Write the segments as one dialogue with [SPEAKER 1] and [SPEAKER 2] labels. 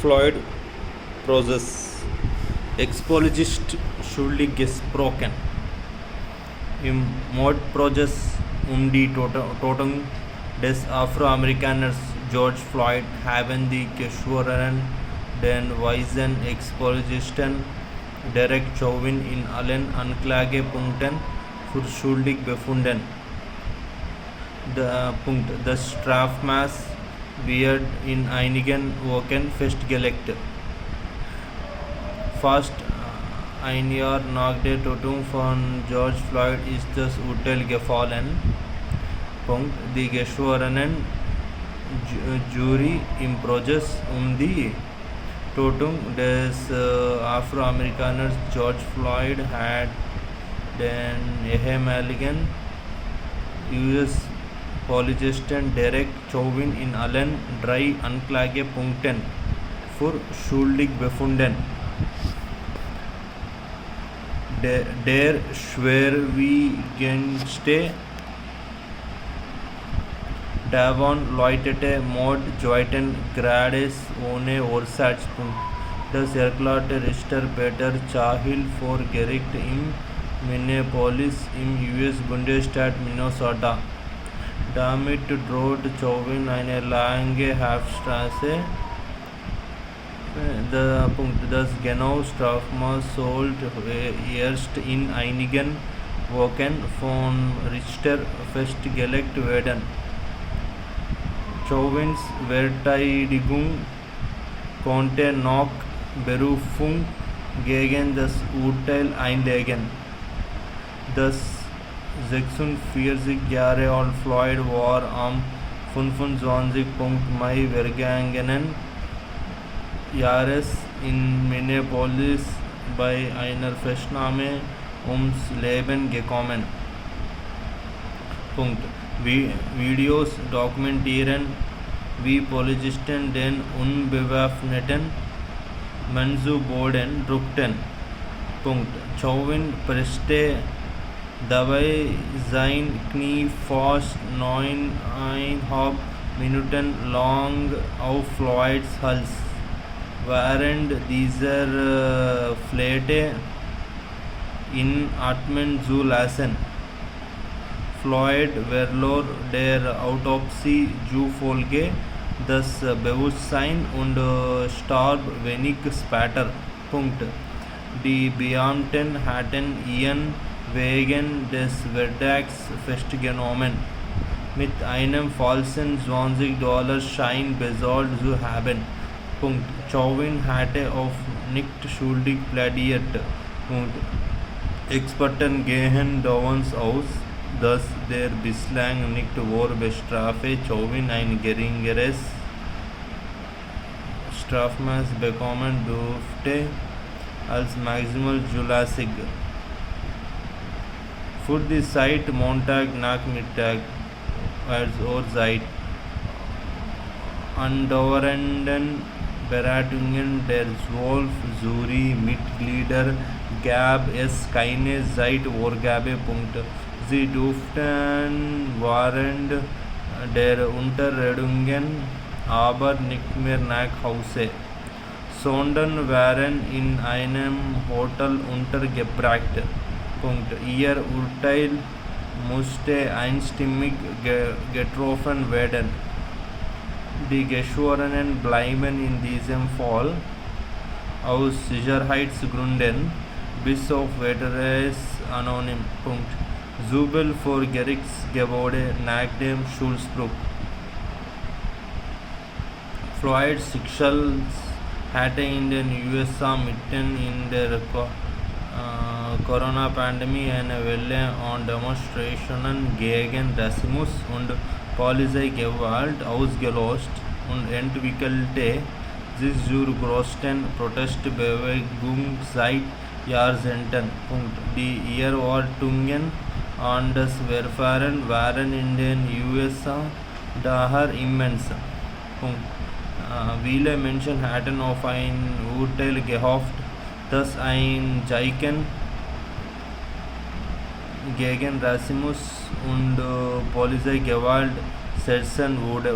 [SPEAKER 1] Floyd process. Expologist schuldig gesprochen. Im Mordprozess die Toten des Afroamerikaners George Floyd haben die Geschworenen den weißen Expologisten Derek Chauvin in allen Anklagepunkten für schuldig befunden. Das Strafmaß wird in einigen Wochen festgelegt. Fast ein Jahr nach der Tötung von George Floyd ist das Urteil gefallen. Die geschworenen Jury im Prozess die Tötung des Afroamerikaners George Floyd hat den ehemaligen US-Polizisten Derek Chauvin in allen 3 Anklagepunkten für schuldig befunden. Der schwerwiegendste Davon läutete Mord zweiten Grades ohne Ursatzpunkt. Das erklärte Richter Peter Cahill vor Gericht in Minneapolis im US-Bundesstaat Minnesota. Damit droht Chauvin eine lange Haftstrafe. Das genaue Strafmaß sollte erst in einigen Wochen vom Richter festgelegt werden. Chauvins Verteidigung konnte noch Berufung gegen das Urteil einlegen. Das 46 Jahre alte Floyd war am 25. Mai vergangenen Jahres in Minneapolis bei einer Festnahme ums Leben gekommen. Videos dokumentieren, wie Polizisten den unbewaffneten Mann zu Boden drückten. Chauvin presste dabei sein Knie fast 9,5 Minuten lang auf Floyds Hals. Während dieser flehte, ihn atmen zu lassen. Floyd verlor der Autopsie zufolge das Bewusstsein und starb wenig später. Die Beamten hatten ihn wegen des Verdacts festgenommen, mit einem falschen $20-Schein bezahlt zu haben. Chauvin hatte auf nicht schuldig plädiert. Experten gehen davon aus, dass der bislang nicht vorbestrafte Chauvin ein geringeres Strafmaß bekommen durfte als maximal zulässig. Für die Zeit Montagnachmittag seit andauernden Beratungen der 12 Jurymitglieder gab es keine Zeitvorgabe. Sie durften während der Unterredungen aber nicht mehr nach Hause, sondern waren in einem Hotel untergebracht. Ihr Urteil musste einstimmig getroffen werden. Die Geschworenen bleiben in diesem Fall aus Sicherheitsgründen bis auf weiteres anonym. Jubel vor Gerichtsgebäude nach dem Schulspruch. Floyds Schicksal hatte in den USA mitten in der Corona-Pandemie eine Welle an Demonstrationen gegen Rassismus und Polizeigewalt ausgelöst und entwickelte sich zur größten Protestbewegung seit Jahrzehnten. Die Erwartungen an das Verfahren waren in den USA daher immens. Viele Menschen hatten auf ein Urteil gehofft, das ein Zeichen gegen Rassismus und Polizeigewalt setzen würde.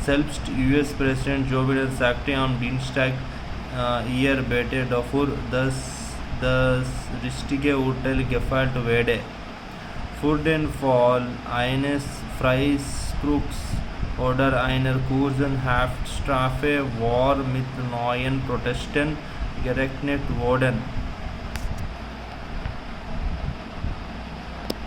[SPEAKER 1] Selbst US-Präsident Joe Biden sagte am Dienstag, er bete dafür, dass das richtige Urteil gefällt werde. Für den Fall eines Freispruchs oder einer kurzen Haftstrafe war mit neuen Protesten gerechnet worden.